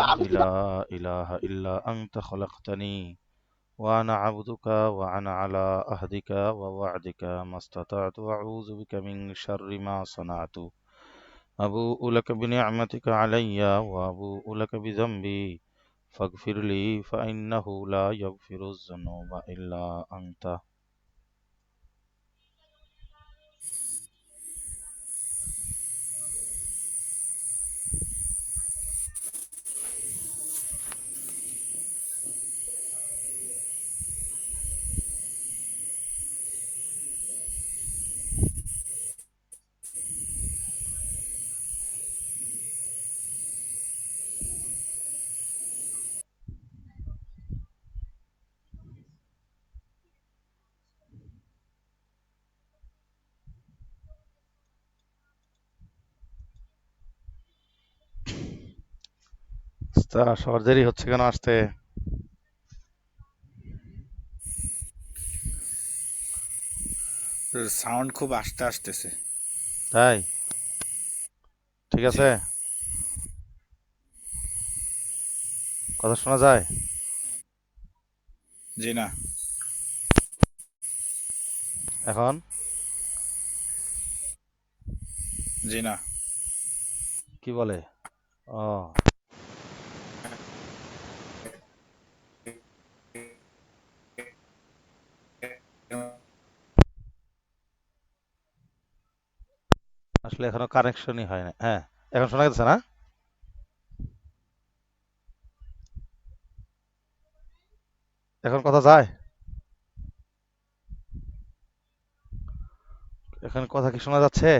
لا إله إلا أنت خلقتني وأنا عبدك وأنا على عهدك ووعدك ما استطعت وأعوذ بك من شر ما صنعت أبوء لك بنعمتك علي وأبوء لك بذنبي فاغفر لي فإنه لا يغفر الذنوب إلا أنت. সবার দেরি হচ্ছে কেন আসতে? সাউন্ড খুব আস্তে আসতেছে। তাই ঠিক জি। আছে, কথা শোনা যায়? জি না। এখন জি না। কি বলে? ও, আসলে এখনো কানেকশনই হয় না। হ্যাঁ, এখন শোনা যাচ্ছে না? এখন কথা যায়? এখন কথা কি শোনা যাচ্ছে?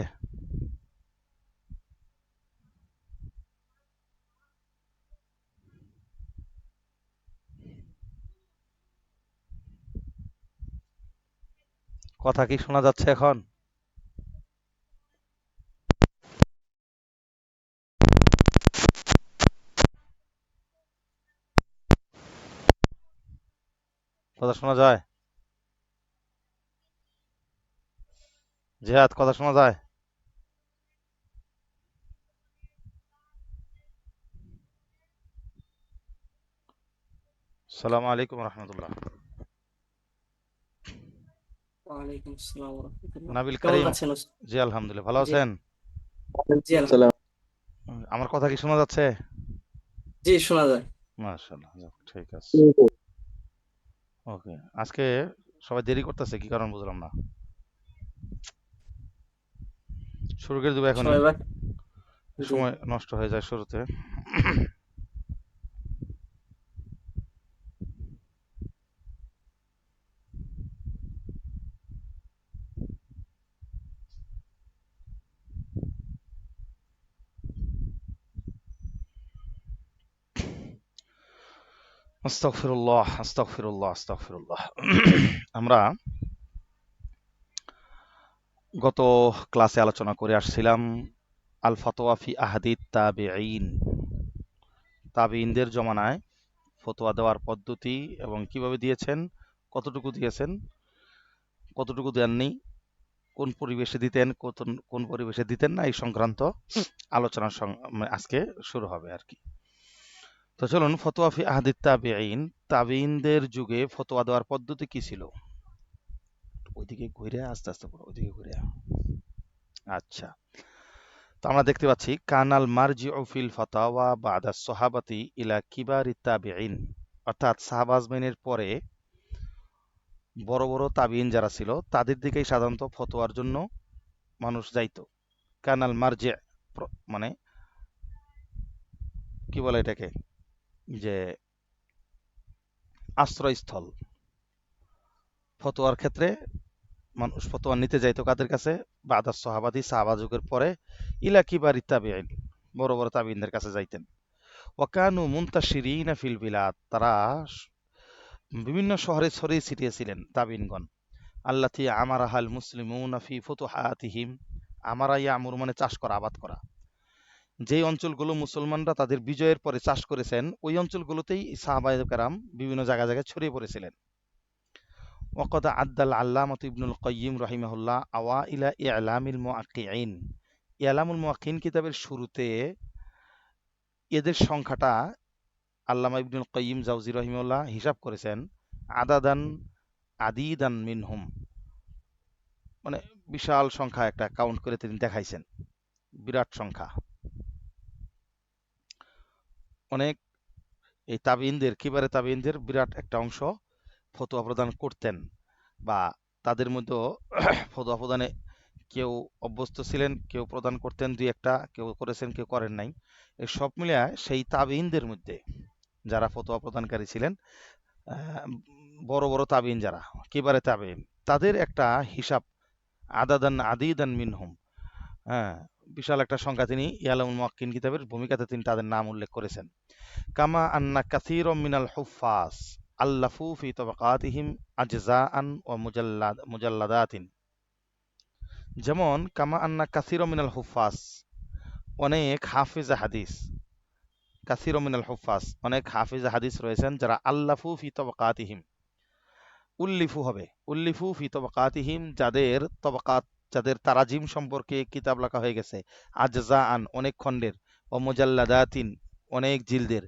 কথা কি শোনা যাচ্ছে এখন? কথা শোনা যায়? জিহাদ, কথা শোনা যায়? সালাম আলাইকুম রহমতুল্লাহ। ওয়ালাইকুম আসসালাম ওয়া রাহমাতুল্লাহ। নাবিল কেমন করিম। আছেন ওস্তাদ? জি আলহামদুলিল্লাহ, ভালো জি আছেন? জি আলহামদুলিল্লাহ। আমার কথা কি শোনা যাচ্ছে? জি শোনা যায়। মাশাআল্লাহ, যাক, ঠিক আছে। ওকে, আজকে সবাই দেরি করতেছে, কি কারণ বুঝলাম না। শুরু করে দেবো এখনই, সবাই জি। সময় নষ্ট হয়ে যায় শুরুতে। আস্তাগফিরুল্লাহ আস্তাগফিরুল্লাহ আস্তাগফিরুল্লাহ। আমরা গত ক্লাসে আলোচনা করে আসছিলাম আল ফাতোয়া ফি আহাদিত তাবিঈন, তাবিঈনদের জমানায় ফতোয়া দেওয়ার পদ্ধতি এবং কিভাবে দিয়েছেন, কতটুকু দিয়েছেন, কতটুকু দেননি, কোন পরিবেশে দিতেন, কোন পরিবেশে দিতেন না, এই সংক্রান্ত আলোচনা আজকে শুরু হবে আর কি। তো চলুন, ফতোয়া ফি আহাদিত তাবিঈন, তাবিঈনদের যুগে ফতোয়া দেওয়ার পদ্ধতি কি ছিল। ওইদিকে ঘুরে, আস্তে আস্তে করো, ওইদিকে ঘুরে। আচ্ছা, তো আমরা দেখতে পাচ্ছি কানাল মারজিউ ফিল ফাতাওয়া বাদা সাহাবাতি ইলা কিবারি তাবিঈন, অর্থাৎ সাহাবাজমেনের পরে বড় বড় তাবিঈন যারা ছিল তাদের দিকেই সাধারণত ফতোয়ার জন্য মানুষ যাইতো। কানাল মারজে মানে কি বলে এটাকে, যে আশ্রয়স্থল। ফতোয়ার ক্ষেত্রে মানুষ ফতোয়া নিতে যাইতো কাদের কাছে? বাদাস সাহাবাদি, সাহাবা যুগের পরে ইলা কিবারি তাবিঈন, বড় বড় তাবিঈনদের কাছে যাইতেন। ওয়াকানু মুনতাশিরিনা ফিল বিলাদ, তারা বিভিন্ন শহরে ছড়িয়ে ছিটিয়ে ছিলেন তাবিনগণ। আল্লাতি আমারাহাল মুসলিমুনা ফি ফুতুহাতিহিম, আমারা ইয়ামুর মানে চাষ করা, আবাদ করা। যেই অঞ্চলগুলো মুসলমানরা তাদের বিজয়ের পরে চাষ করেছেন, ওই অঞ্চলগুলোতেই সাহাবায়ে কেরাম বিভিন্ন জায়গায় জায়গায় ছড়িয়ে পড়েছিলেন। ওয়াকাদ আদ্দাল আল্লামাতু ইবনুল কাইয়্যিম রাহিমাহুল্লাহ আওয়াইলা ইলামিল মুআক্কিঈন, ইলামুল মুআক্কিঈন কিতাবের শুরুতে এদের সংখ্যাটা আল্লামা ইবনুল কাইয়িম জাওজি রহিমাহুল্লাহ হিসাব করেছেন আদাদান আদিদান মিনহুম, মানে বিশাল সংখ্যা একটা কাউন্ট করে তিনি দেখাইছেন, বিরাট সংখ্যা। অনেক এই তাবিইনদের, কিবারে তাবিইনদের বিরাট একটা অংশ ফতোয়া প্রদান করতেন, বা তাদের মধ্যেও ফতোয়া প্রদানে কেউ অভ্যস্ত ছিলেন, কেউ প্রদান করতেন দুই একটা, কেউ করেছেন কেউ করেন নাই। এই সব মিলিয়ে সেই তাবিইনদের মধ্যে যারা ফতোয়া প্রদানকারী ছিলেন, বড় বড় তাবিইন যারা কিবারে তাবিইন, তাদের একটা হিসাব আদাদান আদিদান মিনহুম, হ্যাঁ, বিশাল একটা সংখ্যা তিনি ইয়ালামুল মুওয়াক্কিন কিতাবের ভূমিকাতে তিনি তাদের নাম উল্লেখ করেছেন। কামা আন্না কাসীরাম মিনাল হুফফাজ আল্লাফু ফি তাবাকাতিহিম আজজাআন ওয়া মুজাল্লাদাতিন। যেমন কামা আন্না কাসীরাম মিনাল হুফফাজ, অনেক হাফিজে হাদিস, কাসীরাম মিনাল হুফফাজ অনেক হাফিজে হাদিস রয়েছেন যারা আল্লাফু ফি তাবাকাতিহিম, উল্লিফু হবে উল্লিফু ফি তবাকাতিহিম, যাদের তবাকাত, যাদের তারাজিম সম্পর্কে কিতাব লেখা হয়ে গেছে, আজজাআন অনেক খণ্ডের, ও মুজাল্লাদাতিন অনেক জিলদের,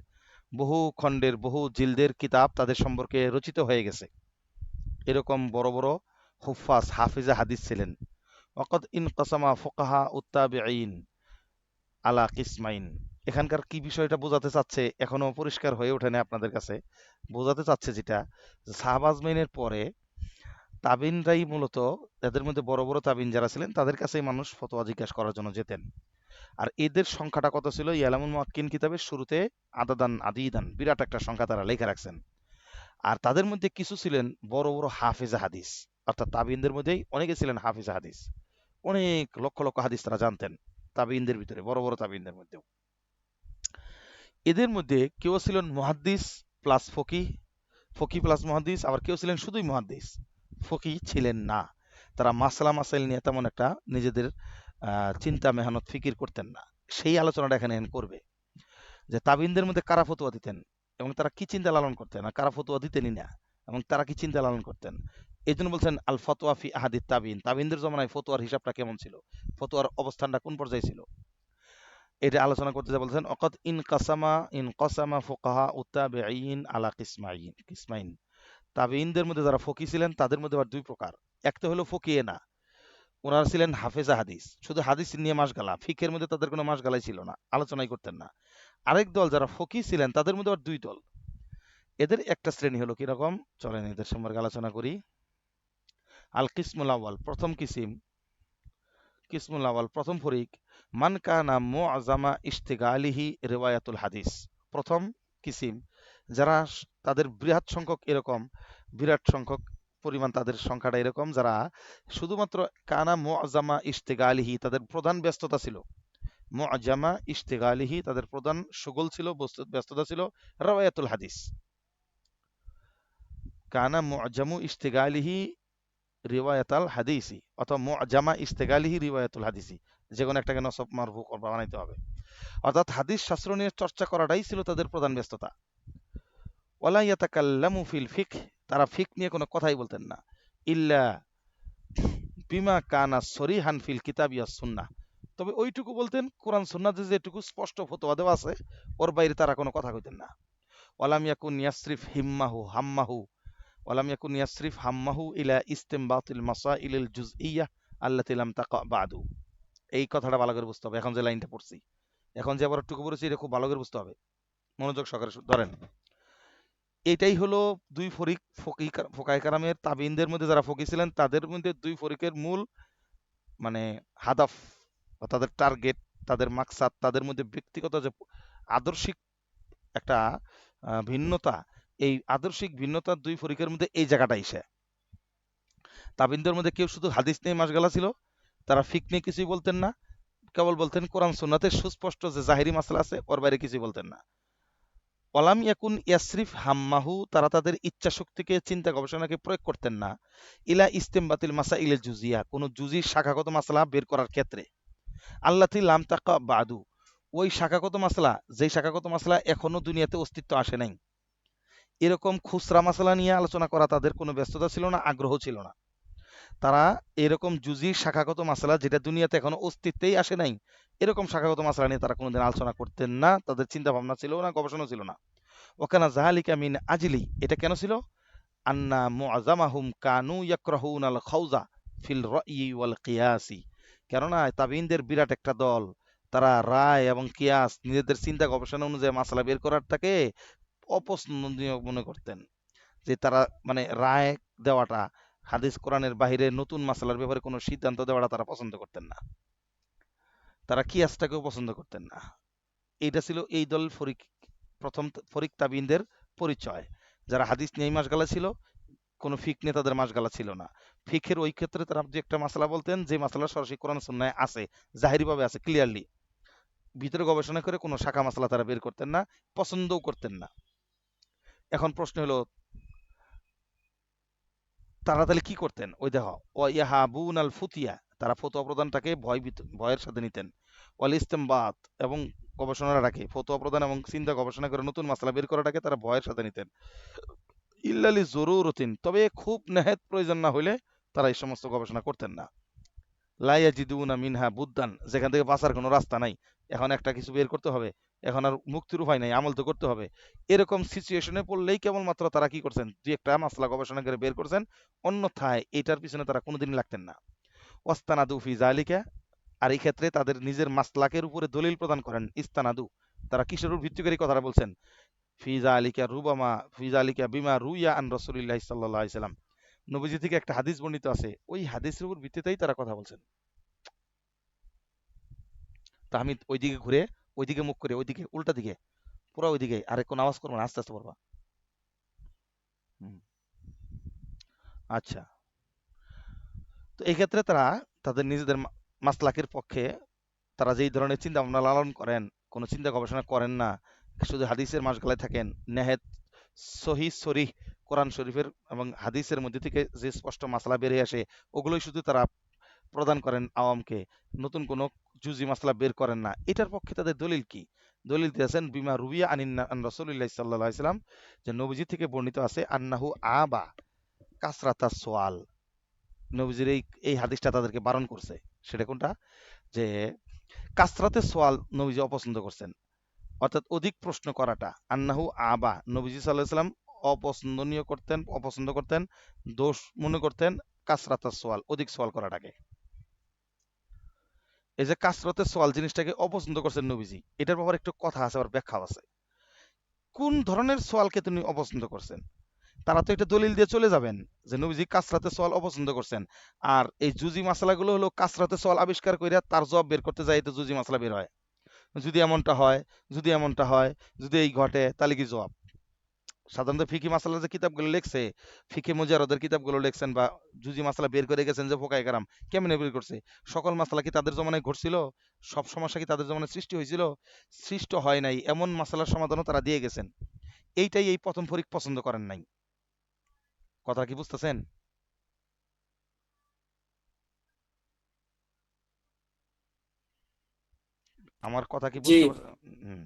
বহু খণ্ডের বহু জিলদের কিতাব তাদের সম্পর্কে রচিত হয়ে গেছে। এরকম বড় বড় হুফাজ হাফিজা হাদিস ছিলেন। ওয়াকাদ ইনকাসামা ফুকাহা উত্তাবিঈন আলা কিসমাইন। এখানকার কি বিষয়টা বোঝাতে চাচ্ছে এখনো পরিষ্কার হয়ে ওঠেনি আপনাদের কাছে। বোঝাতে চাচ্ছে যেটা, সাহাবা আজমাইনের পরে তাবিনরাই মূলত, এদের মধ্যে বড় বড় তাবিন যারা ছিলেন তাদের কাছেই মানুষ ফতোয়া জিজ্ঞাসা করার জন্য যেতেন। আর এদের সংখ্যাটা কত ছিল? ইয়ালামুল মুওয়াক্কিন কিতাবের শুরুতে আদাদান আদিদান, বিরাট একটা সংখ্যা তারা লেখা রাখছেন। আর তাদের মধ্যে কিছু ছিলেন বড় বড় হাফিজা হাদিস, অর্থাৎ তাবিনদের মধ্যেই অনেকে ছিলেন হাফিজা হাদিস, অনেক লক্ষ লক্ষ হাদিস তারা জানতেন তাবিনদের ভিতরে, বড় বড় তাবিনদের মধ্যেও। এদের মধ্যে কেউ ছিলেন মুহাদ্দিস প্লাস ফকিহ, ফকিহ প্লাস মুহাদ্দিস, আবার কেউ ছিলেন শুধুই মুহাদ্দিস, ফকিহ ছিলেন না। তারা মাসলা মাসাইল নিয়ে তেমন একটা নিজেদের চিন্তা মেহনত ফিকির করতেন না। সেই আলোচনাটা এখানে করবে যে তাবিনদের মধ্যে কারা ফতোয়া দিতেন এবং তারা কি চিন্তা লালন করতেন, আর কারা ফতোয়া দিতেনই না এবং তারা কি চিন্তা লালন করতেন। এই জন্য বলছেন আল ফতোয়া ফি আহাদিত তাবিন, তাবিনদের জমানায় ফতোয়ার হিসাবটা কেমন ছিল, ফতোয়ার অবস্থানটা কোন পর্যায়ে ছিল, এটা আলোচনা করতে যা বলছেন। অকদ ইন কাসামা ফুকাহা উত্তাবিঈন আলা কিসমাইন। তাবিঈনদের মধ্যে যারা ফকি ছিলেন তাদের মধ্যে আবার দুই প্রকার। একটা হলো ফকিয়ে না, ওনারা ছিলেন হাফেজা হাদিস, শুধু হাদিস নিয়ে মাসগালা, ফিকের মধ্যে তাদের কোনো মাসগালাই ছিল না, আলোচনাই করতেন না। আরেক দল যারা ফকি ছিলেন তাদের মধ্যে আবার দুই দল। এদের একটা শ্রেণী হলো কিরকম, চলেন এদের সম্পর্কে আলোচনা করি। আল কিসমুল আওয়াল, প্রথম কিসিম, কিসমুল আওয়াল প্রথম ফরিক, মান কানা মুআজামা ইশতিগালিহি রিওয়ায়াতুল হাদিস। প্রথম কিসিম যারা, তাদের বৃহৎ সংখ্যক এরকম, বিরাট সংখ্যক পরিমাণ তাদের সংখ্যাটা এরকম, যারা শুধুমাত্র কানা মুআজামা ইশতিগালিহি, তাদের প্রধান ব্যস্ততা ছিল, মুআজামা ইশতিগালিহি তাদের প্রধান সুগল ছিল, ব্যস্ততা ছিল রিওয়ায়াতুল হাদিস। কানা মুআজামু ইশতিগালিহি রিওয়ায়াতাল হাদিসি, অথবা মুআজামা ইশতিগালিহি রিওয়ায়াতুল হাদিসি, যে কোনো একটাকে নসব মারফু বানাইতে হবে। অর্থাৎ হাদিস শাস্ত্র নিয়ে চর্চা করাটাই ছিল তাদের প্রধান ব্যস্ততা। ওয়ালা ইয়াতাকাল্লামু ফিল ফিকহ, তারা ফিক নিয়ে কোনো কথাই বলতেন না, ইল্লা বিমা কানা সরিহান ফিল কিতাবি ওয়াস সুন্নাহ, তবে ওইটুকু বলতেন কোরআন সুন্নাতে যেটুকু স্পষ্ট ফতোয়া দেওয়া আছে ওর বাইরে তারা কোনো কথা কইতেন না। ওয়ালাম ইয়াকুন ইয়াসরিফ হাম্মাহু ইলা ইস্তিমবাতিল মাসাইলিল জুজইয়্যাহ আল্লাতী লাম তাকা বাদু। এই কথাটা ভালো করে বুঝতে হবে। এখন যে লাইনটা পড়ছি, এখন যে আবার একটু পড়েছি, এটা খুব ভালো করে বুঝতে হবে, মনোযোগ সহকারে ধরেন। এটাই হলো দুই ফরিক ফোকায়ে কেরামের, তাবিইনদের মধ্যে যারা ফকি ছিলেন তাদের মধ্যে দুই ফরিকের মূল মানে হাদাফ বা তাদের টার্গেট, তাদের মাকসাদ, তাদের মধ্যে ব্যক্তিগত যে আদর্শিক একটা ভিন্নতা, এই আদর্শিক ভিন্নতা দুই ফরিকের মধ্যে এই জায়গাটা এসে। তাবিনদের মধ্যে কেউ শুধু হাদিস নিয়ে মাসগালা ছিল, তারা ফিক নিয়ে কিছুই বলতেন না, কেবল বলতেন কোরআন সুন্নাতে সুস্পষ্ট যে জাহিরি মাসলা আছে ওর বাইরে কিছুই বলতেন না। ওয়ালাম ইয়াকুন ইয়াসরিফ হাম্মাহু, তারা তাদের ইচ্ছা শক্তিকে, চিন্তা গবেষণাকে প্রয়োগ করতেন না, ইলা ইস্তেমবাতিল মাসাইলিল জুজিয়া, কোন জুজি শাখাগত মাসলা বের করার ক্ষেত্রে, আল্লাতি লাম তাকা বাদু, ওই শাখাগত মাসলা, যেই শাখাগত মাসলা এখনো দুনিয়াতে অস্তিত্ব আসে নাই, এরকম খুচরা মাসলা নিয়ে আলোচনা করা তাদের কোনো ব্যস্ততা ছিল না, আগ্রহ ছিল না। তারা এরকম জুজি শাখাগত মাসলা, যেটা দুনিয়াতে এখনো অস্তিত্বেই আসে নাই, এরকম শাখাগত মাসলা নিয়ে তারা কোনোদিন আলোচনা করতেন না, তাদের চিন্তা ভাবনা ছিল না, গবেষণা ছিল না। ওকানা জাহালিকা মিন আজলি, এটা কেন ছিল? আন্না মুআজামাহুম কানু ইয়াকরাহুনাল খাউজা ফিল রায়ি ওয়াল কিয়াসি, কেননা তাবিনদের বিরাট একটা দল, তারা রায় এবং কিয়াস নিজেদের চিন্তা গবেষণা অনুযায়ী মাসলা বের করারটাকে অপছন্দনীয় মনে করতেন। যে তারা মানে রায় দেওয়াটা, হাদিস কোরআনের বাহিরে নতুন মাসালার ব্যাপারে কোনো সিদ্ধান্ত দেওয়াটা তারা পছন্দ করতেন না। তারা কিয়াসটাকেও পছন্দ করতেন না। এইটা ছিল এই দল প্রথম ফরিক তাবিনদের পরিচয়। যারা হাদিস নিয়ে মাসগালা ছিল, কোনো ফিক নিয়ে তাদের মাসগালা ছিল না। ফিকের ওই ক্ষেত্রে তারা যে একটা মাসালা বলতেন, যে মাসালা সরাসরি কোরআন সুন্নায় আছে, জাহিরিভাবে আছে ক্লিয়ারলি, ভিতরে গবেষণা করে কোনো শাখা মাসালা তারা বের করতেন না, পছন্দও করতেন না। এখন প্রশ্ন হলো, তারা তাহলে কি করতেন? ওই দেখো, ওয়াইয়াহাবুন আল ফুতিয়া, তারা ফতোয়া প্রদানটাকে ভয়ের সাথে নিতেন। ওয়াল ইস্তেমবাত, এবং গবেষণাটাকে, ফতোয়া প্রদান এবং চিন্তা গবেষণা করে নতুন মাসলা বের করাটাকে তারা ভয়ের সাথে নিতেন। ইল্লালি জরুরতিন, তবে খুব নেহাত প্রয়োজন না হইলে তারা এই সমস্ত গবেষণা করতেন না। লা ইয়াজিদুনা মিনহা বুদ্দান, যেখান থেকে বাঁচার কোনো রাস্তা নাই, এখন একটা কিছু বের করতে হবে, এখন আর মুক্তির উপায় নাই, আমল তো করতে হবে, এরকম সিচুয়েশনে পড়লেই কেবলমাত্র তারা কি করছেন, দুই একটা মাসলা গবেষণা করে বের করছেন, অন্যথায় এটার পিছনে তারা কোনোদিনই লাগতেন না। ওয়াস্তানাদু ফি জালিকা, আর এই ক্ষেত্রে তাদের নিজের মাসলাকের উপরে দলিল প্রদান করেন। ইস্তানাদু, তারা কিসের উপর ভিত্তি করে কথাটা বলছেন? ফি জালিকা বিমা রুইয়া আন রাসূলিল্লাহি সাল্লাল্লাহু আলাইহি সাল্লাম, নবীজি থেকে একটা হাদিস বর্ণিত আছে, ওই হাদিসের উপর ভিত্তিতেই তারা কথা বলছেন। তা আমি ওইদিকে ঘুরে, ওইদিকে মুখ করে, ওইদিকে উল্টা দিকে, পুরো ওইদিকে, আরে কোনো আওয়াজ করবো না, আস্তে আস্তে পড়বা। হুম, আচ্ছা। তো এই ক্ষেত্রে তারা তাদের নিজেদের মাসলাকের পক্ষে তারা যেই ধরনের চিন্তা ভাবনা লালন করেন, কোনো চিন্তা গবেষণা করেন না, শুধু হাদিসের মাসগালায় থাকেন, নেহাত সহি সরিহ কোরআন শরীফের এবং হাদিসের মধ্যে থেকে যে স্পষ্ট মাসলা বেরিয়ে আসে, ওগুলোই শুধু তারা প্রদান করেন আওয়ামকে, নতুন কোনো জুজি মাসলা বের করেন না। এটার পক্ষে তাদের দলিল কি? দলিল দিয়েছেন বিমা রুবিয়া আন রাসূলিল্লাহি সাল্লাল্লাহু আলাইহি সাল্লাম, যে নবীজি থেকে বর্ণিত আছে আন্নাহু আবা কাসরাতা সোয়াল, নবীজির এই এই হাদিসটা তাদেরকে বারণ করছে। সেটা কোনটা? যে কাসরাতে সোয়াল নবীজি অপছন্দ করছেন, অর্থাৎ অধিক প্রশ্ন করাটা। আন্নাহু আবা, নবীজি সাল্লাল্লাহু আলাইহি সাল্লাম অপছন্দনীয় করতেন, অপছন্দ করতেন, দোষ মনে করতেন কাসরাতা সোয়াল, অধিক সোয়াল করাটাকে। এই যে কাসরতের সোয়াল জিনিসটাকে অপছন্দ করছেন নবীজি, এটার ব্যাপারে একটু কথা আছে, আবার ব্যাখ্যা আছে। কোন ধরনের সোয়ালকে তিনি অপছন্দ করছেন? তারা তো এটা দলিল দিয়ে চলে যাবেন যে নবীজি কাসরাতে সোয়াল অপছন্দ করছেন, আর এই জুজি মাসালাগুলো হলো কাসরাতে সোয়াল আবিষ্কার কইরা তার জবাব বের করতে যায়, তো জুজি মাসালা বের হয়। যদি এমনটা হয়, যদি এমনটা হয়, যদি এই ঘটে, তাহলে কি জবাব? সাধারণত ফিকি মাসালার যে কিতাবগুলো লেখছে, ফিকে মুজাররদের কিতাবগুলো লেখছেন বা জুজি মাসালা বের করে গেছেন যে ফোকায়ে কেরাম, কেমনে বের করছে? সকল মাসালা কি তাদের জমানায় ঘটছিল? সব সমস্যা কি তাদের জমানায় সৃষ্টি হয়েছিল? সৃষ্ট হয় নাই, এমন মাসালার সমাধানও তারা দিয়ে গেছেন। এইটাই এই প্রথম ফরিক পছন্দ করেন নাই। কথা কি বুঝতেছেন? আমার কথা কি জি বুঝতে পারছেন?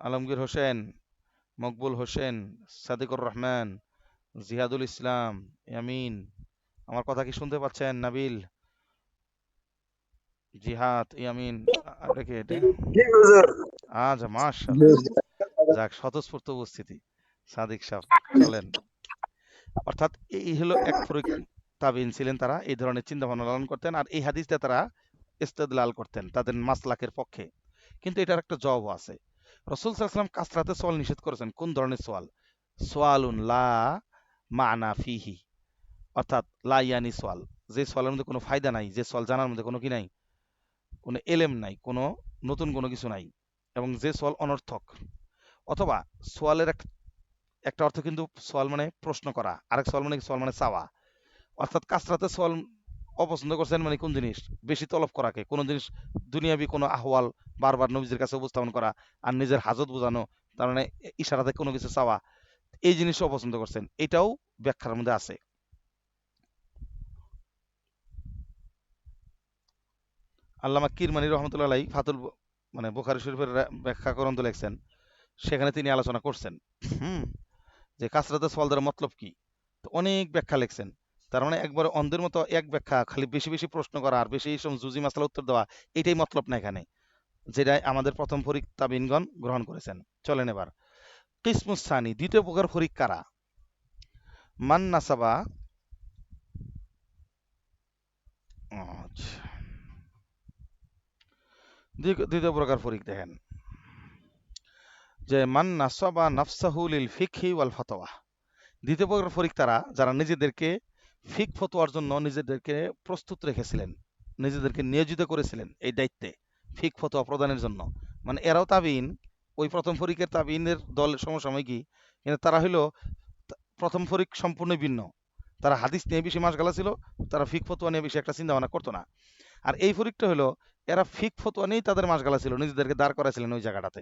আলমগীর হোসেন, মকবুল হোসেন, সাদিকুর রহমান, জিহাদুল ইসলাম, ইয়ামিন, আমার কথা কি শুনতে পাচ্ছেন? নাবিল, জিহাদ, ইয়ামিন, এটা কি এটা? জি হুজুর। আচ্ছা, মাশাআল্লাহ, যাক, স্বতঃস্ফূর্ত উপস্থিতি সাদিক সাহেব। চলেন, অর্থাৎ এই হলো এক ফরিক তাবিন ছিলেন, তারা এই ধরনের চিন্তা ভাবনা লালন করতেন, আর এই হাদিসটা তারা ইস্তেদলাল করতেন তাদের মাসলাকের পক্ষে। কিন্তু এটার একটা জবাব আছে। রাসূল সাল্লাল্লাহু আলাইহি ওয়াসাল্লাম কাসরাতে সওয়াল নিষেধ করেছেন। কোন ধরনের সওয়াল? সোয়ালুন লা মানা ফিহি, অর্থাৎ লা ইয়ানি সোয়াল, যে সোয়ালের মধ্যে কোনো ফায়দা নাই, যে সোয়াল জানার মধ্যে কোনো কি নাই, কোনো এলেম নাই, কোনো নতুন কোনো কিছু নাই, এবং যে সোয়াল অনর্থক। অথবা সোয়ালের একটা অর্থ কিন্তু, সোয়াল মানে প্রশ্ন করা, আরেক সোয়াল মানে কি? সোয়াল মানে চাওয়া। অর্থাৎ কাসরাতে সোয়াল অপছন্দ করছেন মানে কোন জিনিস? বেশি তলব করাকে, কোন জিনিস দুনিয়াবি কোনো আহওয়াল বারবার নবীজির কাছে উপস্থাপন করা, আর নিজের হাজত বোঝানো, তার মানে ইশারাতে কোনো কিছু চাওয়া, এই জিনিসও অপছন্দ করছেন। এটাও ব্যাখ্যার মধ্যে আছে। আল্লামা কিরমানি রহমতুল্লাহ আলাই মানে বুখারী শরীফের ব্যাখ্যা গ্রন্থ লেখছেন, সেখানে তিনি আলোচনা করছেন হুম যে কাসরাতে সওয়াল দ্বারা মতলব কি। তো অনেক ব্যাখ্যা লেখছেন। তার মানে একবারে অন্ধের মতো এক ব্যাখ্যা, খালি বেশি বেশি প্রশ্ন করা আর বেশি এইসব জুজি মাসলা উত্তর দেওয়া, এটাই মতলব না এখানে, যেটা আমাদের প্রথম ফরিক তাবিনগণ গ্রহণ করেছেন। চলেন এবার, কিসমুসানি দ্বিতীয় প্রকার ফরিক কারা? মান নাসাবা, আচ্ছা, দ্বিতীয় প্রকার ফরিক দেখেন যে মান নাসাবা নাফসাহু লিল ফিকহি ওয়াল ফাতওয়া। দ্বিতীয় প্রকার ফরিক তারা যারা নিজেদেরকে ফিক ফতোয়ার জন্য নিজেদেরকে প্রস্তুত রেখেছিলেন, নিজেদেরকে নিয়োজিত করেছিলেন এই দায়িত্বে ফিক ফতোয়া প্রদানের জন্য। মানে এরাও তাবিন, ওই প্রথম ফরিকের তাবিনের দলের সমসাময়িকী, কিন্তু তারা হলো প্রথম ফরিক সম্পূর্ণ ভিন্ন। তারা হাদিস নিয়ে বেশি মাসগালা ছিল, তারা ফিক ফতোয়া নিয়ে বেশি একটা চিন্তা ভাবনা করতো না। আর এই ফরিকটা হলো এরা ফিক ফতোয়া নিয়েই তাদের মাসগালা ছিল, নিজেদেরকে দাঁড় করাছিলেন ওই জায়গাটাতে।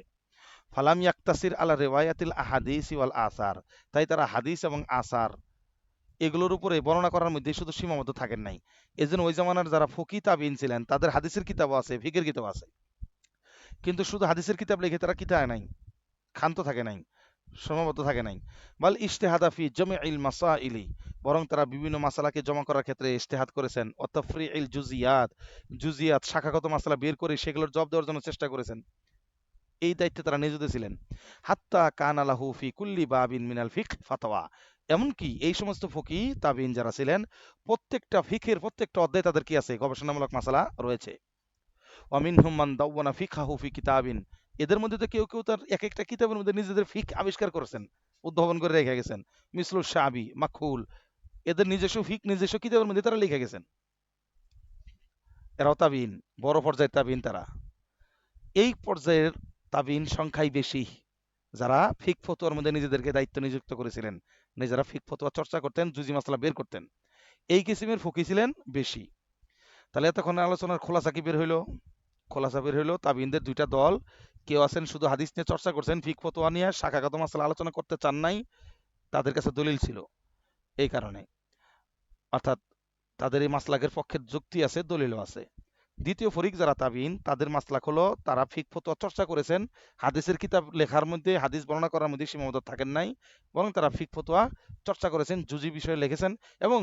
ফালাম ইয়াক্তাসির আলা রিওয়ায়াতিল আহাদিস ওয়াল আসার, তাই তারা হাদিস এবং আসার এগুলোর উপরে বর্ণনা করার মধ্যে শুধু সীমাবদ্ধ থাকেন নাই। এজন্য ওই জামানার যারা ফকি তাবিন ছিলেন তাদের হাদিসের কিতাব আছে, ফিকের কিতাব আছে, কিন্তু শুধু হাদিসের কিতাব লিখে তারা কিতাব নাই, ক্ষান্ত থাকে নাই, সীমাবদ্ধ থাকে নাই। বাল ইজতিহাদা ফি জামিইল মাসাইলি, বরং তারা বিভিন্ন মাসালাকে জমা করার ক্ষেত্রে ইজতিহাদ করেছেন। ও তাফরিইল জুজিয়াত, জুজিয়াত শাখাগত মাসালা বের করে সেগুলোর জবাব দেওয়ার জন্য চেষ্টা করেছেন। এই দায়িত্বে তারা নিয়োজিত ছিলেন। হাত্তা কানা লাহু ফি কুল্লি বাবিন মিনাল ফিক ফাতওয়া, এমনকি এই সমস্ত ফকি তাবিন যারা ছিলেন প্রত্যেকটা ফিকের প্রত্যেকটা অধ্যায়ে তাদের কি আছে, গবেষণামূলক মাসালা রয়েছে। ওয়ামিনহুম মান দাওয়ানা ফিকহাহু ফি কিতাবিন, এদের মধ্যে তো কেউ কেউ তার এক একটা কিতাবের মধ্যে নিজেদের ফিক আবিষ্কার করেছেন, উদ্ভাবন করে রেখে গেছেন। মিসলুল শাবি মাখুল, এদের নিজস্ব ফিক নিজস্ব কিতাবের মধ্যে তারা লিখে গেছেন। এরাও তাবিন, বড় পর্যায়ের তাবিন তারা। এই পর্যায়ের তাবিন সংখ্যাই বেশি যারা ফিক ফতোয়ার মধ্যে নিজেদেরকে দায়িত্ব নিযুক্ত করেছিলেন, নিজেরা ফিক ফতোয়া চর্চা করতেন, জুজি মাসলা বের করতেন। এই কিসিমের ফকি ছিলেন বেশি। তাহলে এতক্ষণ আলোচনার খোলাসা কি বের হইলো? খোলাসা বের হইলো তাবিনদের দুইটা দল। কেউ আছেন শুধু হাদিস নিয়ে চর্চা করছেন, ফিক ফতোয়া নিয়ে শাখাগত মাসলা আলোচনা করতে চান নাই, তাদের কাছে দলিল ছিল এই কারণে, অর্থাৎ তাদের এই মাসলাকের পক্ষের যুক্তি আছে, দলিলও আছে। দ্বিতীয় ফরিক যারা তাবিন, তাদের মাসলাক হলো তারা ফিক ফতোয়া চর্চা করেছেন, হাদিসের কিতাব লেখার মধ্যে হাদিস বর্ণনা করার মধ্যে সীমাবদ্ধ থাকেন নাই, বরং তারা ফিক ফতোয়া চর্চা করেছেন, জুজি বিষয়ে লিখেছেন, এবং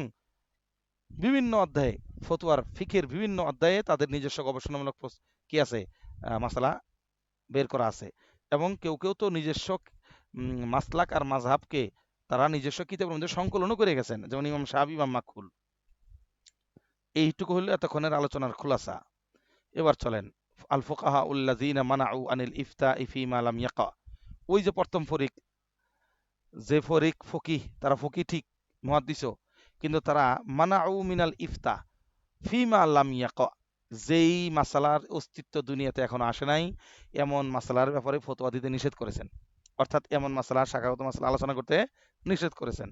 বিভিন্ন অধ্যায়ে ফতোয়ার ফিকের বিভিন্ন অধ্যায়ে তাদের নিজস্ব গবেষণামূলক কি আছে, মাসালা বের করা আছে। এবং কেউ কেউ তো নিজস্ব মাসলাক আর মাযহাবকে তারা নিজস্ব কিতাবের মধ্যে সংকলনও করে গেছেন, যেমন ইমাম শাহাবি, ইমাম মাকহুল। এইটুকু হলো এতক্ষণের আলোচনার খোলাসা। এবার চলেন আল ফুকাহা উল্লাযিনা মানাউ আনিল ইফতা ফিমা লাম ইয়াকা। ওই যে প্রথম ফরিক, যে ফরিক ফকিহ, তারা ফকিহ ঠিক, মুহাদ্দিসও, কিন্তু তারা মানাউ মিনাল ইফতা ফিমা লাম ইয়াকা, যেই মাসালার অস্তিত্ব দুনিয়াতে এখনো আসে নাই এমন মাসালার ব্যাপারে ফতোয়া দিতে নিষেধ করেছেন। অর্থাৎ এমন মাসালা, শাখাগত মাসালা আলোচনা করতে নিষেধ করেছেন।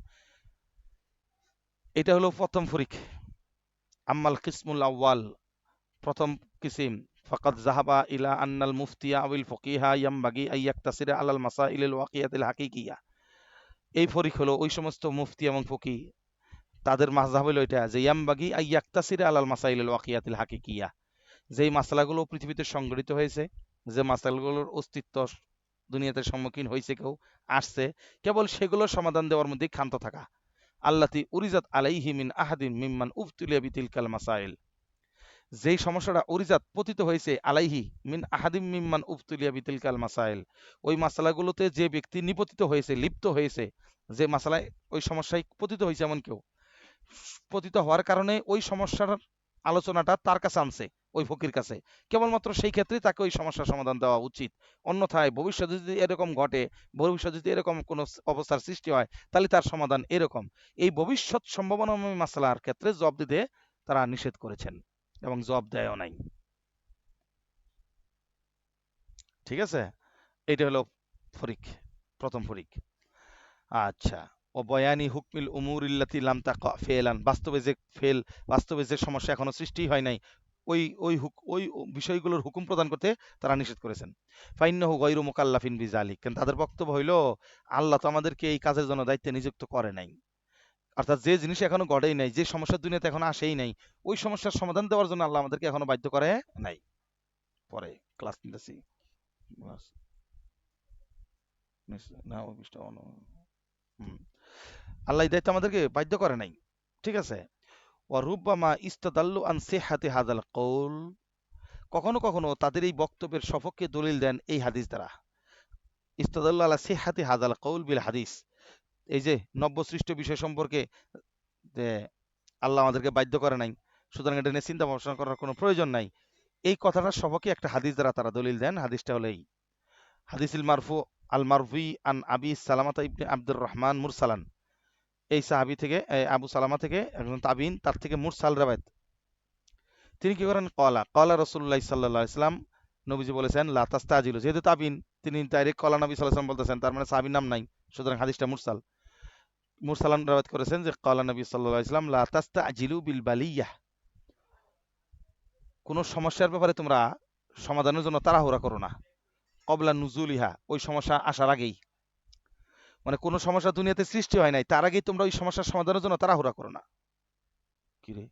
এটা হলো প্রথম ফরিক। আম্মাল কিসমুল আউয়াল, প্রথম কিসিম, ফাকাদ যাহাবা ইলা আন্নাল মুফতিয়া আউল ফকিহা ইয়ামবাগি আন ইয়াকতাসিরা আলাল মাসাইলিল ওয়াকিয়াতিল হাকিকিয়া। এই ফরিক হলো ওই সমস্ত মুফতি এবং ফকি, তাদের মাযহাব হলো এটা যে ইয়ামবাগি আন ইয়াকতাসিরা আলাল মাসাইলিল ওয়াকিয়াতিল হাকিকিয়া, যেই মাসালাগুলো পৃথিবীতে সংঘটিত হয়েছে, যে মাসালাগুলোর অস্তিত্ব দুনিয়াতে সম্মুখীন হয়েছে, কেউ আসছে, কেবল সেগুলোর সমাধান দেওয়ার মধ্যে ক্ষান্ত থাকা। আল্লাতি উরিজাত আলাইহি মিন আহাদিন মিম্মান উবতুলিয়া বিতিলকাল মাসাইল, যেই সমস্যাটা উরিজাত পতিত হয়েছে আলাইহি মিন আহাদিম মিম্মান উবতুলিয়া বিতিলকাল মাসাইল, ওই মাসালাগুলোতে যে ব্যক্তি নিপতিত হয়েছে, লিপ্ত হয়েছে, যে মাসালায় ওই সমস্যায় পতিত হয়েছে, এমন কেউ পতিত হওয়ার কারণে ওই সমস্যার আলোচনাটা তার কাছে আনছে, ওই ফকির কাছে, কেবলমাত্র সেই ক্ষেত্রেই তাকে ওই সমস্যার সমাধান দেওয়া উচিত। অন্যথায় ভবিষ্যতে যদি এরকম ঘটে, ভবিষ্যতে যদি এরকম কোনো অবস্থার সৃষ্টি হয়, তাহলে তার সমাধান এরকম। এই ভবিষ্যৎ সম্ভাবনাময় মাসলার ক্ষেত্রে জবাব দিতে তারা নিষেধ করেছেন এবং জবাব দেয়ও নাই। ঠিক আছে, এটা হলো ফরিক, প্রথম ফরিক। আচ্ছা, ও বয়ানি হুকমিল উমুরিল্লাতি লাম তাকা ফেলান, বাস্তবে যে ফেল, বাস্তবে যে সমস্যা এখনো সৃষ্টি হয় নাই, ওই বিষয়গুলোর হুকুম প্রদান করতে তারা নিষেধ করেছেন। ফাইন্নাহু গায়রু মুকাল্লাফিন বিজালিক, কারণ তাদের বক্তব্য হইলো আল্লাহ তো আমাদেরকে এই কাজের জন্য দায়িত্বে নিযুক্ত করে নাই। অর্থাৎ যে জিনিস এখনো গড়েই নাই, যে সমস্যা দুনিয়াতে এখনো আসেই নাই, ওই সমস্যার সমাধান দেওয়ার জন্য আল্লাহ আমাদেরকে এখনো বাধ্য করে নাই। পরে ক্লাস নিতেছি। না, আল্লাহ এই দায়িত্ব আমাদেরকে বাধ্য করে নাই। ঠিক আছে। ওয়ারুব্বামা ইস্তাদাল্লু আন সিহহাতি হাযাল কওল, কখনো কখনো তাদের এই বক্তব্যের সপক্ষে দলিল দেন এই হাদিস দ্বারা। ইস্তাদাল্লু আলা সিহহাতি হাযাল কওল বিল হাদিস। এই যে নব্য সৃষ্ট বিষয় সম্পর্কে যে আল্লাহ আমাদেরকে বাধ্য করে নাই, সুতরাং এটা নিয়ে চিন্তা ভাবনা করার কোনো প্রয়োজন নাই, এই কথাটার সবকে একটা হাদিস দ্বারা তারা দলিল দেন। হাদিসটা হলো এই হাদিসিল মারফু আল মারফি আন আবি সালামাতা ইবনে আব্দুর রহমান মুরসালান। এই সাহাবী থেকে আবু সালামা থেকে একজন তাবিন, তার থেকে মুরসাল রাওয়ায়াত। তিনি কি করেন, কলা কলা রাসূলুল্লাহ সাল্লাল্লাহু আলাইহি ওয়াসাল্লাম, নবীজি বলেছেন লা তাস্তাজিলু। যেহেতু তাবিন, তিনি ডাইরেক্ট কলা নবী সাল্লাল্লাহু আলাইহি ওয়াসাল্লাম বলতেছেন, তার মানে সাহাবীর নাম নাই, সুতরাং হাদিসটা মুরসাল। মুরসালান রাওয়ায়াত করেছেন যে কলা নবী সাল্লাল্লাহু আলাইহি ওয়াসাল্লাম লা তাস্তাজিলু বিল বালিয়াহ। কোন সমস্যার ব্যাপারে তোমরা সমাধানের জন্য তাড়াহুড়া করো না, কবলা নুজুলিহা, ওই সমস্যা আসার আগেই। মানে কোনো সমস্যা দুনিয়াতে সৃষ্টি হয় নাই, তার আগেই তোমরা ওই সমস্যার সমাধানের জন্য তাড়াহুড়া করো না। কি রে,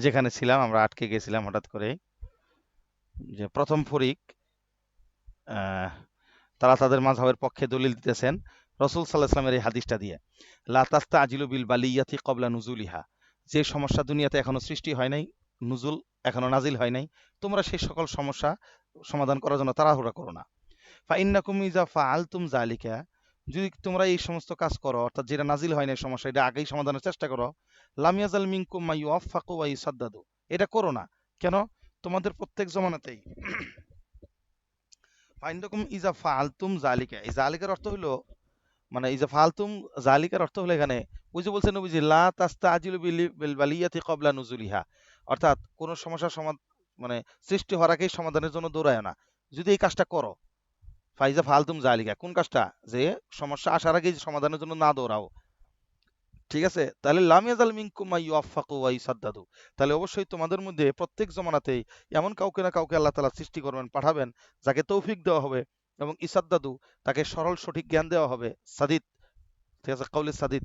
যেখানে ছিলাম আমরা আটকে গেছিলাম হঠাৎ করে, যে প্রথম ফরিক আহ, তারা তাদের মাযহাবের পক্ষে দলিল দিতেছেন রাসূল সাল্লাল্লাহু আলাইহি ওয়াসাল্লামের এই হাদিসটা দিয়ে, লা তাস্তাজিলু বিল বালিয়াতি ক্বাবলা নুজুলিহা। যে সমস্যা দুনিয়াতে এখনো সৃষ্টি হয় নাই, নুজুল এখনো নাজিল হয় নাই, তোমরা সেই সকল সমস্যা সমাধান করার জন্য তাড়াহুড়া করো না। ফাইন্নাকুম ইজা ফাআলতুম যালিকা, যদি তোমরা এই সমস্ত কাজ করো, অর্থাৎ যেটা নাজিল হয় না সমস্যা, এটা আগেই সমাধানের চেষ্টা করো, লাম ইয়াজাল মিনকুম মা ইউআফফাকু ওয়া ইউসাদ্দাদু, এটা করো না। কেন? তোমাদের প্রত্যেক জমানাতেই ফাইন্নাকুম ইজা ফাআলতুম যালিকা, এই যালিকার অর্থ হলো, মানে ইজা ফাআলতুম যালিকার অর্থ হলো এখানে ওই যে বলছেন নবীজি লা তাস্তাজিলু বিল বালিয়াতি ক্বাবলা নুজুলিহা, অর্থাৎ কোন সমস্যার মানে সৃষ্টি হওয়ার আগেই সমাধানের জন্য দৌড়ায় না। যদি এই কাজটা করো, ফাইজা ফালতুম জালিকা, কোন কাজটা, যে সমস্যা আসার আগেই সমাধানের জন্য না দৌড়াও, ঠিক আছে, তাহলে লাম ইয়াজাল মিনকুম মা ইউআফফাকু ওয়া ইউসাদ্দাদু, তাহলে অবশ্যই তোমাদের মধ্যে প্রত্যেক জমানাতেই এমন কাউকে না কাউকে আল্লাহ তাআলা সৃষ্টি করবেন, পাঠাবেন, যাকে তৌফিক দেওয়া হবে, এবং ইসাদ্দাদু, তাকে সরল সঠিক জ্ঞান দেওয়া হবে, সাদিদ, ঠিক আছে, কাউলে সাদিদ,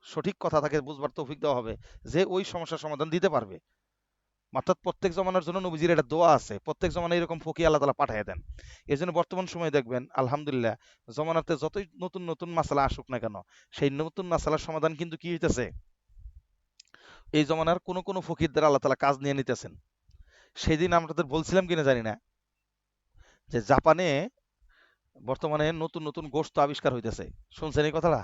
সঠিক কথা তাকে বুঝবার তৌফিক দেওয়া হবে, যে ওই সমস্যার সমাধান দিতে পারবে। অর্থাৎ প্রত্যেক জমানার জন্য নবীজির একটা দোয়া আছে, প্রত্যেক জমানায় এরকম ফকি আল্লাহ তাআলা পাঠিয়ে দেন। এই জন্য বর্তমান সময়ে দেখবেন আলহামদুলিল্লাহ, জমানাতে যতই নতুন নতুন মাসালা আসুক না কেন, সেই নতুন মাসালার সমাধান কিন্তু কি হইতেছে, এই জমানার কোন কোন ফকির দ্বারা আল্লাহ তাআলা কাজ নিয়ে নিতেছেন। সেদিন আমাদের বলছিলাম কিনা জানি না, যে জাপানে বর্তমানে নতুন নতুন গোশত আবিষ্কার হইতেছে, শুনছেন এই কথাটা?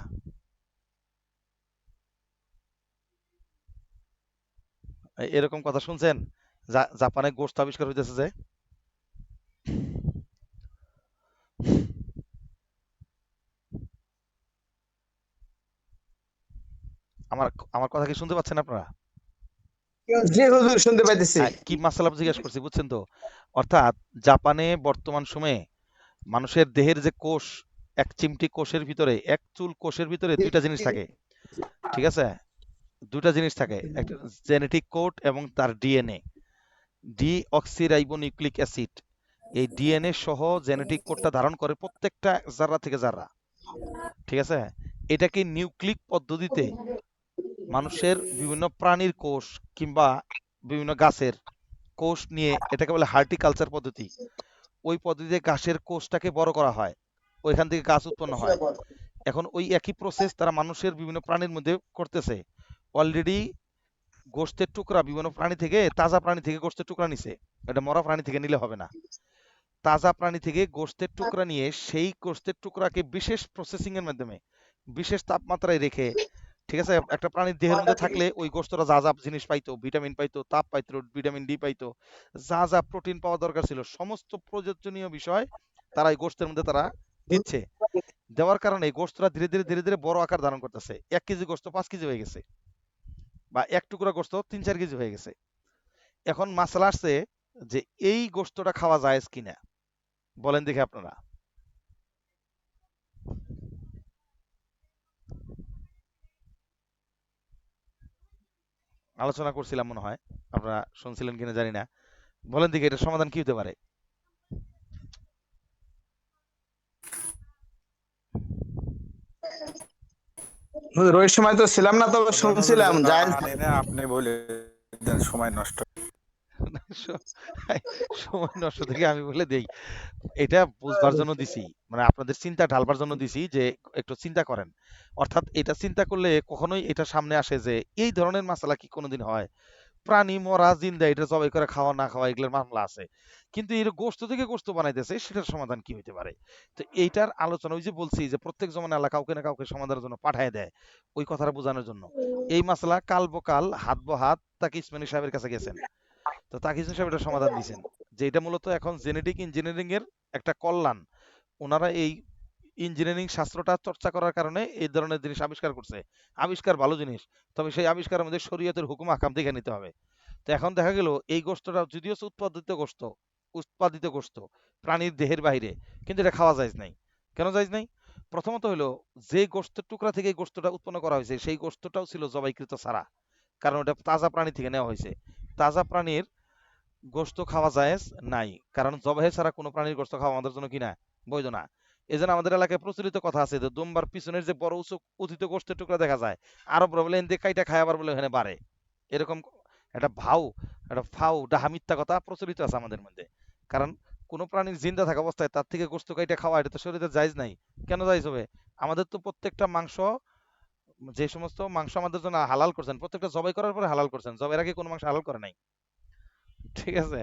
এরকম কথা শুনছেন, জাপানে গোশত আবিষ্কার হইতেছে যে, আমার আমার কথা কি শুনতে পাচ্ছেন আপনারা? জি হুজুর, শুনতে পাইতেছি। কি মাসালা জিজ্ঞেস করছি, বুঝছেন তো? অর্থাৎ জাপানে বর্তমান সময়ে মানুষের দেহের যে কোষ, এক চিমটি কোষের ভিতরে, এক চুল কোষের ভিতরে দুইটা জিনিস থাকে, ঠিক আছে, দুইটা জিনিস থাকে, একটা জেনেটিক কোড এবং তার ডিএনএ, ডিঅক্সিরাইবোনিউক্লিক অ্যাসিড। এই ডিএনএ সহ জেনেটিক কোডটা ধারণ করে প্রত্যেকটা জাররা থেকে জাররা, ঠিক আছে। এটাকে নিউক্লিক পদ্ধতিতে মানুষের বিভিন্ন প্রাণীর কোষ কিংবা বিভিন্ন গাছের কোষ নিয়ে, এটাকে বলে হার্টিকালচার পদ্ধতি। ওই পদ্ধতিতে গাছের কোষটাকে বড় করা হয়, ওইখান থেকে গাছ উৎপন্ন হয়। এখন ওই একই প্রসেস তারা মানুষের বিভিন্ন প্রাণীর মধ্যে করতেছে। অলরেডি গোশতের টুকরা বিভিন্ন প্রাণী থেকে, তাজা প্রাণী থেকে গোশতের টুকরা নিছে, এটা মরা প্রাণী থেকে নিলে হবে না। তাজা প্রাণী থেকে গোশতের টুকরা নিয়ে সেই গোশতের টুকরাকে বিশেষ প্রসেসিং এর মাধ্যমে, বিশেষ তাপমাত্রায় রেখে, ঠিক আছে, একটা প্রাণীর দেহের মধ্যে থাকলে ওই গোশতটা যা যা জিনিস পাইতো, ভিটামিন পাইতো, তাপ পাইতো, ভিটামিন ডি পাইতো, যা যা প্রোটিন পাওয়া দরকার ছিল, সমস্ত প্রয়োজনীয় বিষয় তারা এই গোশতের মধ্যে তারা দিচ্ছে। দেওয়ার কারণে এই গোশতটা ধীরে ধীরে ধীরে ধীরে বড় আকার ধারণ করতেছে। 1 কেজি গোশত 5 কেজি হয়ে গেছে, বা এক টুকরা গোশত 3-4 কেজি হয়ে গেছে। এখন মাসলা আসছে যে এই গোশতটা খাওয়া জায়েজ কিনা, বলেন দেখি আপনারা। আলোচনা করছিলাম মনে হয়, আপনারা শুনছিলেন কিনা জানি না, বলেন দেখি এটা সমাধান কি হতে পারে? হুজুর, ওই সময় তো ছিলাম না, তবে প্রধান হুজুর শুনছিলাম জায়েজ। জানেন না, আপনি বলে দেন, সময় নষ্ট। স- সময় নষ্ট থেকে আমি বলে দেই, এটা বুঝবার জন্য দিছি, মানে আপনাদের চিন্তা ঢালবার জন্য দিছি যে একটু চিন্তা করেন। অর্থাৎ এটা চিন্তা করলে কখনোই এটা সামনে আসে যে এই ধরনের মাসালা কি কোনোদিন হয়? প্রাণী মরা জিন্দা এটা জবাই করে খাওয়া না খাওয়া এগুলোর মামলা আছে, কিন্তু এর গোশত থেকে গোশত বানাইতেছে, সেটার সমাধান কি হইতে পারে? তো এইটার আলোচনা, ওই যে বলছি যে প্রত্যেক জমানে আল্লাহ কাউকে না কাউকে সমাধানের জন্য পাঠায় দেয়, ওই কথাটা বোঝানোর জন্য। এই মাসলা কাল বকাল হাত বহাত তাকে ইসমানী সাহেবের কাছে গেছেন, তো তাকে ইসমানী সাহেব এটা সমাধান দিয়েছেন যে এটা মূলত এখন জেনেটিক ইঞ্জিনিয়ারিং এর একটা কল্যাণ। ওনারা এই ইঞ্জিনিয়ারিং শাস্ত্রটা চর্চা করার কারণে এই ধরনের জিনিস আবিষ্কার করছে। আবিষ্কার ভালো জিনিস, তবে সেই আবিষ্কারের মধ্যে শরীয়তের হুকুম আকাম দেখে নিতে হবে। তো এখন দেখা গেল এই গোশতটা যদিও হচ্ছে উৎপাদিত গোশত প্রাণীর দেহের বাইরে, কিন্তু এটা খাওয়া যায় নাই। কেন যায় নাই? প্রথমত হলো, যে গোশতের টুকরা থেকে এই গোশতটা উৎপন্ন করা হয়েছে সেই গোশতটাও ছিল জবাইকৃত ছাড়া, কারণ ওটা তাজা প্রাণী থেকে নেওয়া হয়েছে। তাজা প্রাণীর গোশত খাওয়া জায়েজ নাই, কারণ জবাহে ছাড়া কোনো প্রাণীর গোশত খাওয়া আমাদের জন্য কিনা বৈধ না। এই জন্য আমাদের এলাকায় প্রচলিত কথা আছে যে দুম্বার পিছনের যে বড় উঁচু উথিত গোশতের টুকরা দেখা যায়, আরবরা বলে এনতে কাইটা খায়, আবার বলে এখানে বাড়ে, এরকম একটা একটা ফাউ ডাহা মিথ্যা কথা প্রচলিত আছে আমাদের মধ্যে। কারণ কোনো প্রাণীর জিন্দা থাকা অবস্থায় তার থেকে গোশত কাইটা খাওয়া এটা তো শরীরে জায়েজ নাই। কেন জায়েজ হবে? আমাদের তো প্রত্যেকটা মাংস, যে সমস্ত মাংস আমাদের জন্য হালাল করছেন, প্রত্যেকটা জবাই করার পরে হালাল করছেন, জবাইয়ের আগে কোনো মাংস হালাল করে নাই। ঠিক আছে?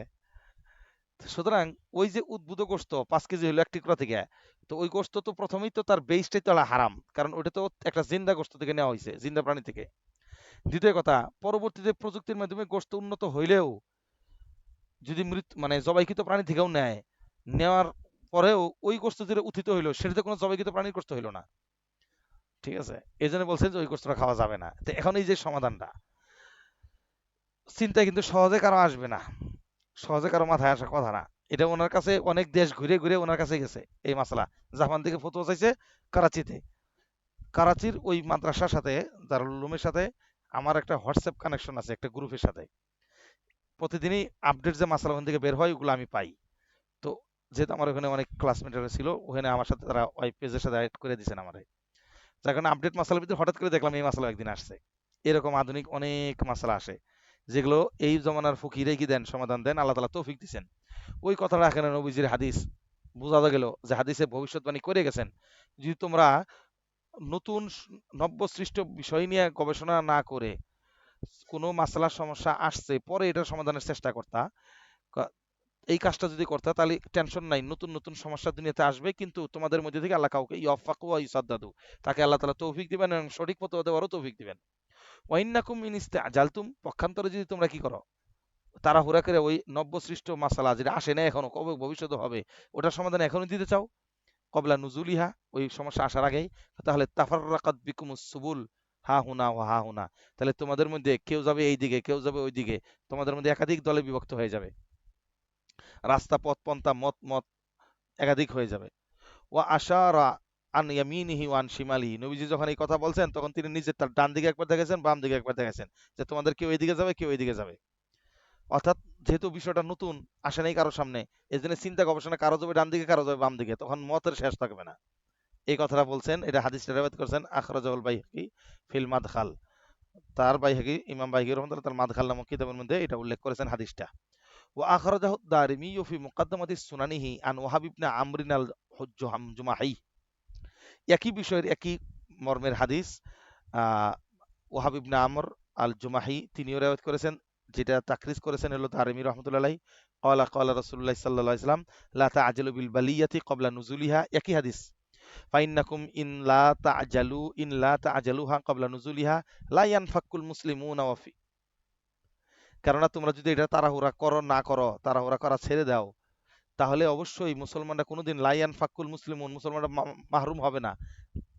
সুতরাং ওই যে উদ্ভূত গোশত 5 কেজি হলো এক টুকরা থেকে, তো ওই গোশত তো প্রথমেই তো তার বেইসটাই তো হারাম, কারণ ওটা তো একটা জিন্দা গোশত থেকে নেওয়া হয়েছে, জিন্দা প্রাণী থেকে। দ্বিতীয় কথা, পরবর্তীতে প্রযুক্তির মাধ্যমে গোশত উন্নত হইলেও যদি মানে জবাইকৃত প্রাণী থেকেও নেওয়ার পরেও ওই গোশত যেটা উত্থিত হইলো সেটাতে কোনো জবাইকৃত প্রাণীর গোশত হইলো না। ঠিক আছে? এই জন্য বলছেন যে ওই গোশতটা খাওয়া যাবে না। তো এখন এই যে সমাধানটা, চিন্তায় কিন্তু সহজে কারো আসবে না, সহজে কারো মাথায় আসার কথা না। এটা ওনার কাছে অনেক দেশ ঘুরে ঘুরে ওনার কাছে গেছে এই মাসলা। জাপান থেকে ফতোয়া চাইছে করাচিতে। করাচির ওই মাদ্রাসার সাথে, দারুল উলুমের সাথে আমার একটা হোয়াটসঅ্যাপ কানেকশন আছে একটা গ্রুপের সাথে। প্রতিদিনই আপডেট যে মাসলা ওখান থেকে বের হয় ওগুলো আমি পাই। তো যেহেতু আমার ওখানে অনেক ক্লাসমেটরা ছিল, ওখানে আমার সাথে তারা ওই পেজের সাথে অ্যাড করে দিয়েছেন আমারে। যার কারণে আপডেট মাসালার ভিতরে হঠাৎ করে দেখলাম এই মাসালা একদিন আসছে। এরকম আধুনিক অনেক মাসালা আসে, যেগুলো এই জমানার ফকিরে কি দেন, সমাধান দেন, আল্লাহ তালা তৌফিক দিচ্ছেন। ওই কথাটা এখানে নবীজির হাদিস বোঝা গেল যে হাদিসে ভবিষ্যৎবাণী করে গেছেন, যদি তোমরা নতুন নব্য সৃষ্ট বিষয় নিয়ে গবেষণা না করে কোনো মাসালার সমস্যা আসছে পরে এটার সমাধানের চেষ্টা করতা, এই কাজটা যদি করতে তাহলে টেনশন নাই, নতুন নতুন সমস্যা দুনিয়াতে আসবে, কিন্তু তোমাদের মধ্যে থেকে আল্লাহ কাউকে ইয়াফাকু ওয়া ইউসাদ্দাদু, তাকে আল্লাহ তাআলা তৌফিক দিবেন এবং সঠিক পথে দেওয়ারও তৌফিক দিবেন। ওয়াইন্নাকুম ইন ইস্তাজালতুম, পক্ষান্তরে যদি তোমরা কি করো, তাড়াহুড়া করে ওই নব্য সৃষ্ট মাসালা যেটা আসে না এখনো, কবে ভবিষ্যতে হবে, ওটার সমাধান এখনই দিতে চাও কবলা নুজুলিহা, ওই সমস্যা আসার আগেই, তাহলে তাফাররাকাত বিকুমুস সুবুল হা হুনা ওয়া হা হুনা, তাহলে তোমাদের মধ্যে কেউ যাবে এই দিকে কেউ যাবে ওই দিকে, তোমাদের মধ্যে একাধিক দলে বিভক্ত হয়ে যাবে, রাস্তা পথ পন্থা মত মত একাধিক হয়ে যাবে। ওয়া আশারা আন ইয়ামিনিহি ওয়ান শিমালি, নবীজি যখন এই কথা বলছেন তখন তিনি নিজে তার ডান দিকে একবার দেখেছেন, বাম দিকে একবার দেখেছেন, যে তোমাদের কেউ এইদিকে যাবে কেউ এইদিকে যাবে। অর্থাৎ যেহেতু বিষয়টা নতুন, আসে নাই কারো সামনে, এই জন্য চিন্তা গবেষণা কারো যাবে ডান দিকে কারো যাবে বাম দিকে, তখন মতের শেষ থাকবে না। এই কথাটা বলছেন, এটা হাদিসটা রিওয়ায়াত করেছেন আখরাজাহুল বাইহাকি ফিল মাদখাল। তার বাইহাকি, ইমাম বাইহাকি রাহমাতুল্লাহ তার মাদখাল নামক কিতাবের মধ্যে এটা উল্লেখ করেছেন হাদিসটা। ওয়া আখরাজাহু দারিমি ফি মুকদ্দমাতি সুনানিহি আন ওয়াহাব ইবনে আমরিন আল জুমাহি, একই বিষয়ের একই মর্মের হাদিস ওয়াহাব ইবনে আমর আল জুমাহি তিনিও রিওয়ায়াত করেছেন, যেটা তাকরিজ করেছেন হলো দারিমি রাহমাতুল্লাহ আলাইহি। ক্বালা ক্বালা রাসূলুল্লাহ সাল্লাল্লাহু আলাইহি ওয়াসাল্লাম লা তা'জালু বিল বালিয়াতি ক্বাবলা নুজুলিহা, একই হাদিস। ফাইন্নাকুম ইন লা তা'জালুহা ক্বাবলা নুজুলিহা লা ইয়ানফাকুল মুসলিমুনা ওয়া ফি, কেননা তোমরা যদি এটা তাড়াহুড়া করো না করো, তাড়াহুড়া করা ছেড়ে দাও, তাহলে অবশ্যই মুসলমানরা কোনোদিন লাইয়ান ফাক্কুল মুসলিমুন, মুসলমানরা মাহরুম হবে না,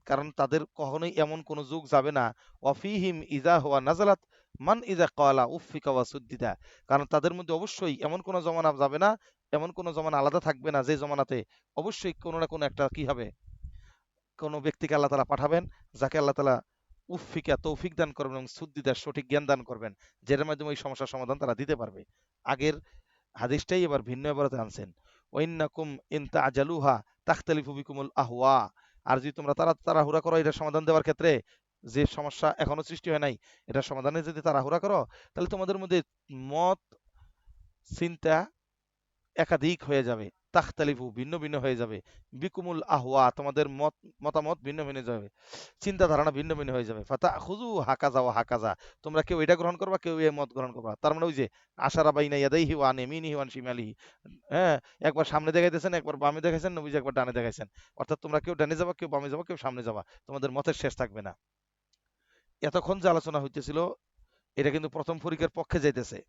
কারণ তাদের কখনোই এমন কোন যুগ যাবে না, ওয়াফিহিম ইজা হুয়া নাজালাত মান ইজা ক্বালা উফফিকা ওয়া সুদ্দিদা, কারণ তাদের মধ্যে অবশ্যই এমন কোন জমানা যাবে না, এমন কোন জমানা আলাদা থাকবে না যে জমানাতে অবশ্যই কোনো না কোনো একটা কি হবে, কোনো ব্যক্তিকে আল্লাহ তাআলা পাঠাবেন, যাকে আল্লাহ তাআলা উফফিকা তৌফিক দান করবেন এবং সুদ্দিদা সঠিক জ্ঞান দান করবেন, যেটার মাধ্যমে এই সমস্যার সমাধান তারা দিতে পারবে। আগের হাদিসটাই এবার ভিন্ন এবারতে আনছেন, ওয়াইন্নাকুম ইন তা'জালুহা তাখতালিফু বিকুমুল আহওয়া, আর যদি তোমরা তাড়াহুড়া করো এটা সমাধান দেওয়ার ক্ষেত্রে, যে সমস্যা এখনো সৃষ্টি হয় নাই এটা সমাধানে যদি তাড়াহুড়া করো, তাহলে তোমাদের মধ্যে মত চিন্তা একাধিক হয়ে যাবে, তাখতালিফু ভিন্ন ভিন্ন হয়ে যাবে, বিকুমুল আহওয়া তোমাদের মতামত ভিন্ন ভিন্ন যাবে, চিন্তা ধারণা ভিন্ন ভিন্ন হয়ে যাবে, ফাতা খুজু হাকাজা ও হাকাজা, তোমরা কেউ এটা গ্রহণ করবা, কেউ এই মত গ্রহণ করবা। তার মানে ওই যে আশারা বাইনা ইয়াদাইহি ওয়া আন ইয়ামিনিহি ওয়া আন শিমালিহি, হ্যাঁ, একবার সামনে দেখাইতেছেন, একবার বামে দেখাইছেন, নবীজি একবার ডানে দেখাইছেন। অর্থাৎ তোমরা কেউ ডানে যাবা, কেউ বামে যাবা, কেউ সামনে যাবা, তোমাদের মতের শেষ থাকবে না। এতক্ষণ যে আলোচনা হইতেছিল এটা কিন্তু প্রথম ফরিকের পক্ষে যাইতেছে।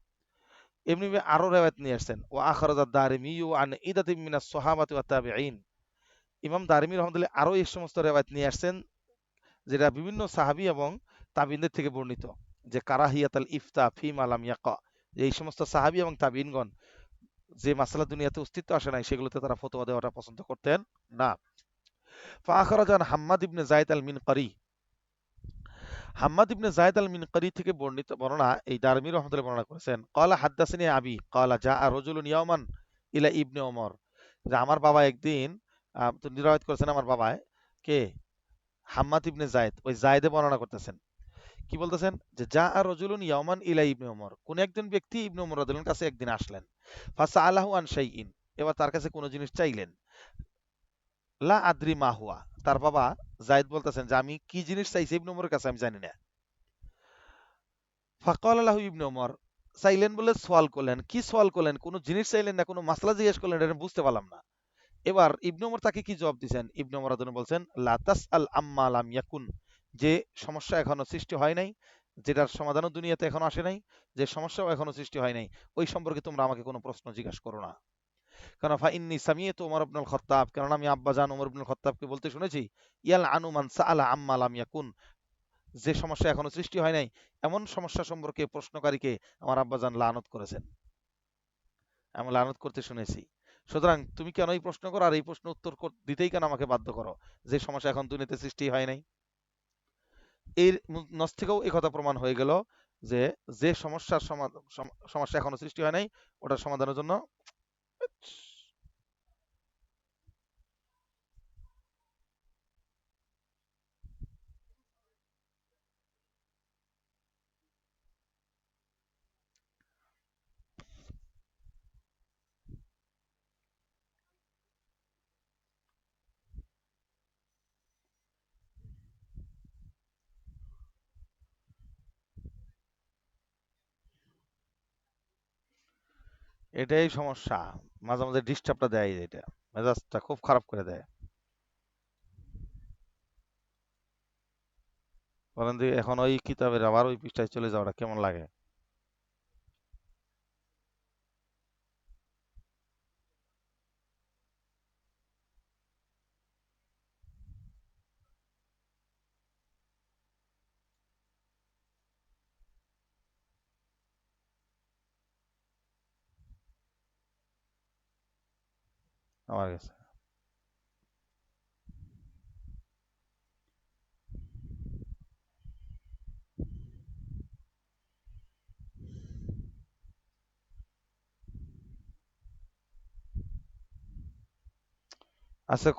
এমনি আরো রেওয়ায়াত নিয়ে আসছেন, ও আখরাজাত দারিমি আন ইদাতিম মিনাস সাহাবাতি ওয়াত তাবিঈন। ইমাম দারিমি রহমাতুল্লাহ আরো এই সমস্ত রেওয়ায়াত নিয়ে আসছেন যেটা বিভিন্ন সাহাবী এবং তাবিনদের থেকে বর্ণিত, যে কারাহিয়াতাল ইফতা ফি মালাম ইয়াকা, যে এই সমস্ত সাহাবী এবং তাবিনগণ যে মাসালা দুনিয়াতে অস্তিত্ব আসে নাই সেগুলোতে তারা ফতোয়া দেওয়াটা পছন্দ করতেন না। ফাখরাজান হাম্মাদ ইবনে যায়েদ আল মিনকারি, হাম্মাদ ইবনে যায়েদ আল মিনকারি থেকে বর্ণিত বর্ণনা এই দারমি রহমতুল্লাহ বর্ণনা করেছেন, ক্বালা হাদ্দাসানি আবি ক্বালা জাআ রাজুলুন ইয়াওমান ইলা ইবনে ওমর, যে আমার বাবা একদিন তো নিরায়ত করেছেন আমার বাবা কে, হাম্মাদ ইবনে যায়েদ, ওই যায়েদে বর্ণনা করতেছেন, কি বলতেছেন যে জাআ রাজুলুন ইয়াওমান ইলা ইবনে ওমর, কোন একজন ব্যক্তি ইবনে ওমর রাদিয়াল্লাহু আনহু কাছে একদিন আসলেন, ফাসাআলাহু আন শাইইন, এবার তার কাছে কোনো জিনিস চাইলেন, লা আদ্রি মা হুয়া, তার বাবা যায়েদ বলতেছেন যে আমি কি জিনিস চাইছি ইবনে ওমরের কাছে আমি জানি না। ফাকাল আলাহু ইবনে ওমর, চাইলেন বলে সোয়াল করলেন, কি সোয়াল করলেন, কোনো জিনিস চাইলেন না, কোনো মাসলা জিজ্ঞেস করলেন, এটা বুঝতে পারলাম না। এবার ইবনে ওমর তাকে কি জবাব দিয়েছেন, ইবনে ওমর রাদিয়াল্লাহু আনহু বলছেন লা তাসআল আম্মা লাম ইয়াকুন, যে সমস্যা এখনো সৃষ্টি হয় নাই, যেটার সমাধানও দুনিয়াতে এখনো আসে নাই, যে সমস্যাও এখনো সৃষ্টি হয় নাই, ওই সম্পর্কে তোমরা আমাকে কোনো প্রশ্ন জিজ্ঞাসা করো না। কারণ ফাইন্নি সামিয়তু ওমর ইবনুল খাত্তাব, কারণ আমি আব্বাজান ওমর ইবনুল খাত্তাবকে বলতে শুনেছি, ইয়াল আনু মান সাআলা আম্মা লাম ইয়াকুন, যে সমস্যা এখনো সৃষ্টি হয় নাই এমন সমস্যা সম্পর্কে প্রশ্নকারীকে আমার আব্বাজান লানত করেছেন, আমি লানত করতে শুনেছি। সুতরাং তুমি কেন এই প্রশ্ন করো, আর এই প্রশ্ন উত্তর দিতেই কেন আমাকে বাধ্য করো, যে সমস্যা এখন দুনিয়াতে সৃষ্টি হয় নাই। এর নস থেকেও এই কথা প্রমাণ হয়ে গেল যে যে সমস্যার সমস্যা এখনো সৃষ্টি হয় নাই ওটার সমাধানের জন্য এটাই সমস্যা, মাঝে মাঝে ডিস্টার্বটা দেয়, এটা মেজাজটা খুব খারাপ করে দেয়। বলেন যে এখন ওই কিতাবের আবার ওই পৃষ্ঠায় চলে যাওয়াটা কেমন লাগে। আমার কাছে আচ্ছা